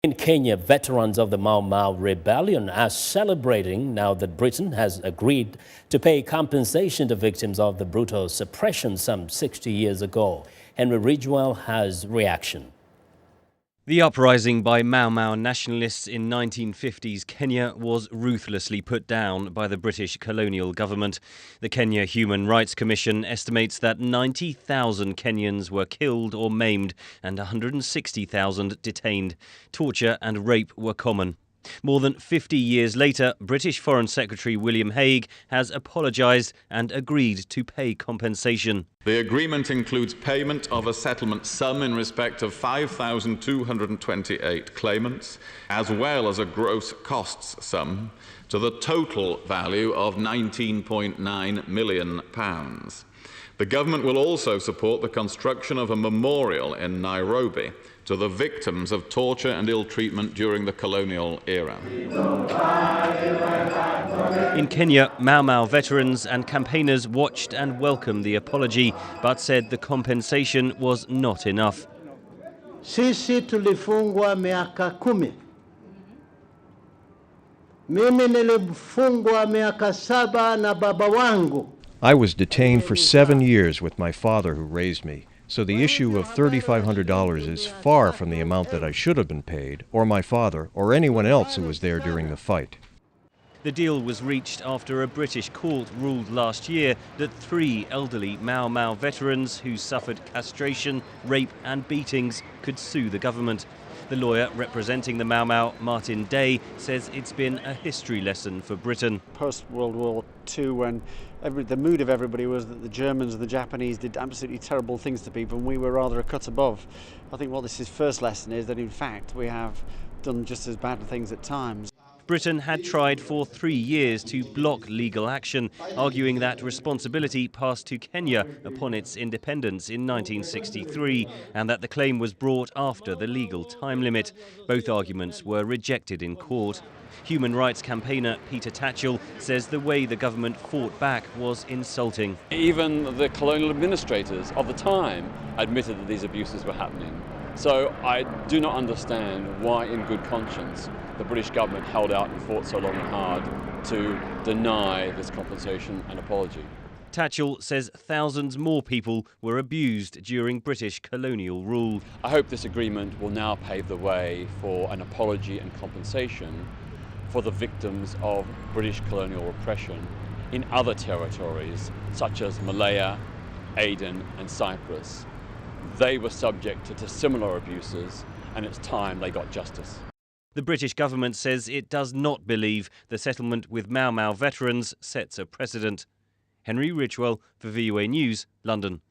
In Kenya, veterans of the Mau Mau rebellion are celebrating now that Britain has agreed to pay compensation to victims of the brutal suppression some 60 years ago. Henry Ridgwell has reaction. The uprising by Mau Mau nationalists in 1950s Kenya was ruthlessly put down by the British colonial government. The Kenya Human Rights Commission estimates that 90,000 Kenyans were killed or maimed and 160,000 detained. Torture and rape were common. More than 50 years later, British Foreign Secretary William Hague has apologised and agreed to pay compensation. The agreement includes payment of a settlement sum in respect of 5,228 claimants, as well as a gross costs sum to the total value of £19.9 million. The government will also support the construction of a memorial in Nairobi to the victims of torture and ill treatment during the colonial era. In Kenya, Mau Mau veterans and campaigners watched and welcomed the apology, but said the compensation was not enough. Sisi tulifungwa miaka 10. Mimi nilifungwa miaka 7 na baba wangu. I was detained for 7 years with my father who raised me, so the issue of $3,500 is far from the amount that I should have been paid, or my father, or anyone else who was there during the fight. The deal was reached after a British court ruled last year that 3 elderly Mau Mau veterans who suffered castration, rape and beatings could sue the government. The lawyer representing the Mau Mau, Martin Day, says it's been a history lesson for Britain. Post-World War II, when the mood of everybody was that the Germans and the Japanese did absolutely terrible things to people and we were rather a cut above. I think what this is first lesson is that in fact we have done just as bad things at times. Britain had tried for 3 years to block legal action, arguing that responsibility passed to Kenya upon its independence in 1963 and that the claim was brought after the legal time limit. Both arguments were rejected in court. Human rights campaigner Peter Tatchell says the way the government fought back was insulting. Even the colonial administrators of the time admitted that these abuses were happening. So I do not understand why, in good conscience, the British government held out and fought so long and hard to deny this compensation and apology. Tatchell says thousands more people were abused during British colonial rule. I hope this agreement will now pave the way for an apology and compensation for the victims of British colonial repression in other territories such as Malaya, Aden and Cyprus. They were subject to similar abuses and it's time they got justice. The British government says it does not believe the settlement with Mau Mau veterans sets a precedent. Henry Ridgwell for VOA News, London.